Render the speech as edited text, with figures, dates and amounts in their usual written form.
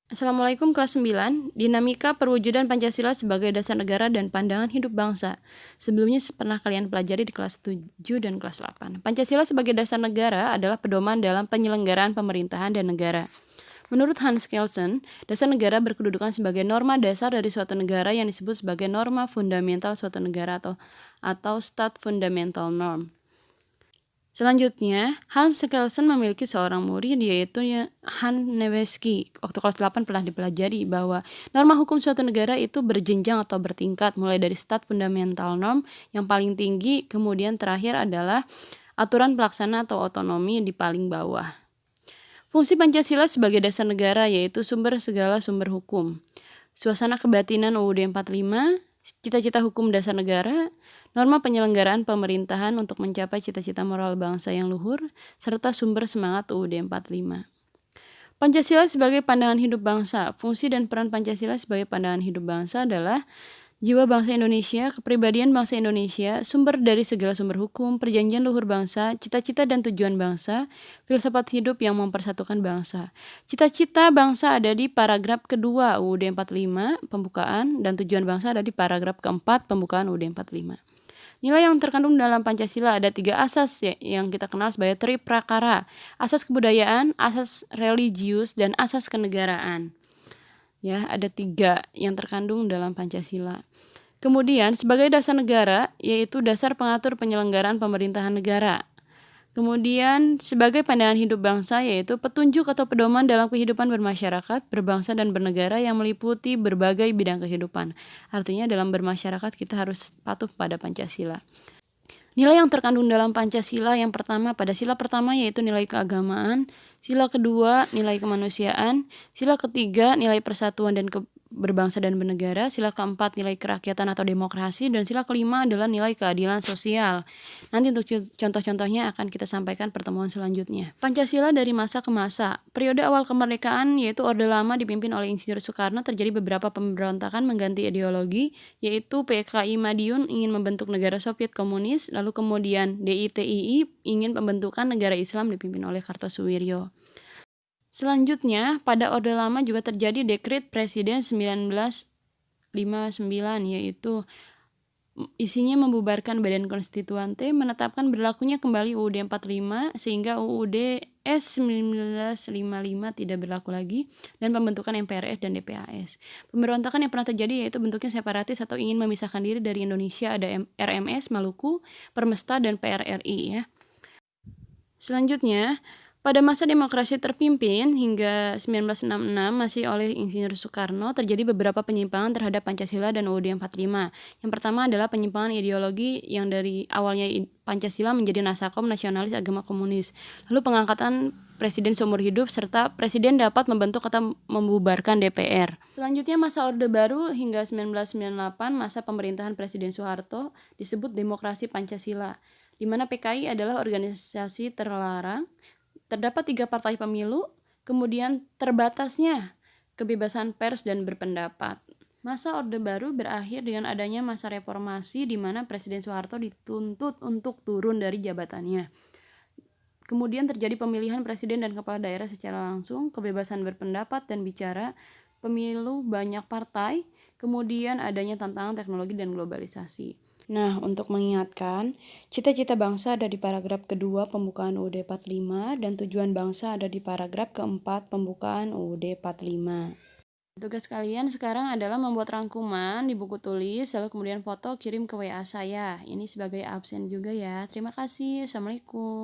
Assalamualaikum kelas 9, dinamika perwujudan Pancasila sebagai dasar negara dan pandangan hidup bangsa. Sebelumnya pernah kalian pelajari di kelas 7 dan kelas 8. Pancasila sebagai dasar negara adalah pedoman dalam penyelenggaraan pemerintahan dan negara. Menurut Hans Kelsen, dasar negara berkedudukan sebagai norma dasar dari suatu negara yang disebut sebagai norma fundamental suatu negara atau stat fundamental norm. Selanjutnya, Hans Kelsen memiliki seorang murid yaitu Han Nevesky. Waktu kelas 8 pernah dipelajari bahwa norma hukum suatu negara itu berjenjang atau bertingkat, mulai dari stat fundamental norm yang paling tinggi, kemudian terakhir adalah aturan pelaksana atau otonomi di paling bawah. Fungsi Pancasila sebagai dasar negara yaitu sumber segala sumber hukum. Suasana kebatinan UUD 45, cita-cita hukum dasar negara, norma penyelenggaraan pemerintahan untuk mencapai cita-cita moral bangsa yang luhur, serta sumber semangat UUD 45. Pancasila sebagai pandangan hidup bangsa. Fungsi dan peran Pancasila sebagai pandangan hidup bangsa adalah jiwa bangsa Indonesia, kepribadian bangsa Indonesia, sumber dari segala sumber hukum, perjanjian luhur bangsa, cita-cita dan tujuan bangsa, filsafat hidup yang mempersatukan bangsa. Cita-cita bangsa ada di paragraf kedua UUD 45, pembukaan, dan tujuan bangsa ada di paragraf keempat, pembukaan UUD 45. Nilai yang terkandung dalam Pancasila ada 3 asas yang kita kenal sebagai triprakara, asas kebudayaan, asas religius, dan asas kenegaraan. Ya, ada 3 yang terkandung dalam Pancasila. Kemudian sebagai dasar negara yaitu dasar pengatur penyelenggaraan pemerintahan negara. Kemudian sebagai pandangan hidup bangsa yaitu petunjuk atau pedoman dalam kehidupan bermasyarakat, berbangsa dan bernegara yang meliputi berbagai bidang kehidupan. Artinya dalam bermasyarakat kita harus patuh pada Pancasila. Nilai yang terkandung dalam Pancasila yang pertama pada sila pertama yaitu nilai keagamaan, sila kedua nilai kemanusiaan, sila ketiga nilai persatuan dan berbangsa dan bernegara, sila keempat nilai kerakyatan atau demokrasi, dan sila kelima adalah nilai keadilan sosial. Nanti untuk contoh-contohnya akan kita sampaikan pertemuan selanjutnya. Pancasila dari masa ke masa. Periode awal kemerdekaan yaitu Orde Lama dipimpin oleh Insinyur Soekarno, terjadi beberapa pemberontakan mengganti ideologi, yaitu PKI Madiun ingin membentuk negara Soviet Komunis, lalu kemudian DITII ingin pembentukan negara Islam dipimpin oleh Kartosuwiryo. Selanjutnya, pada Orde Lama juga terjadi Dekret Presiden 1959 yaitu isinya membubarkan Badan Konstituante, menetapkan berlakunya kembali UUD 45 sehingga UUD S 1955 tidak berlaku lagi, dan pembentukan MPRS dan DPAS. Pemberontakan yang pernah terjadi yaitu bentuknya separatis atau ingin memisahkan diri dari Indonesia, ada RMS, Maluku, Permesta, dan PRRI ya. Selanjutnya, pada masa demokrasi terpimpin hingga 1966 masih oleh Insinyur Soekarno terjadi beberapa penyimpangan terhadap Pancasila dan UUD 45. Yang pertama adalah penyimpangan ideologi yang dari awalnya Pancasila menjadi nasakom nasionalis agama komunis. Lalu pengangkatan presiden seumur hidup serta presiden dapat membentuk atau membubarkan DPR. Selanjutnya masa Orde Baru hingga 1998 masa pemerintahan Presiden Soeharto disebut demokrasi Pancasila, di mana PKI adalah organisasi terlarang. Terdapat 3 partai pemilu, kemudian terbatasnya kebebasan pers dan berpendapat. Masa Orde Baru berakhir dengan adanya masa reformasi di mana Presiden Soeharto dituntut untuk turun dari jabatannya. Kemudian terjadi pemilihan presiden dan kepala daerah secara langsung, kebebasan berpendapat dan bicara, pemilu banyak partai, kemudian adanya tantangan teknologi dan globalisasi. Nah, untuk mengingatkan, cita-cita bangsa ada di paragraf kedua pembukaan UUD 45 dan tujuan bangsa ada di paragraf keempat pembukaan UUD 45. Tugas kalian sekarang adalah membuat rangkuman di buku tulis, lalu kemudian foto kirim ke WA saya. Ini sebagai absen juga ya. Terima kasih. Assalamualaikum.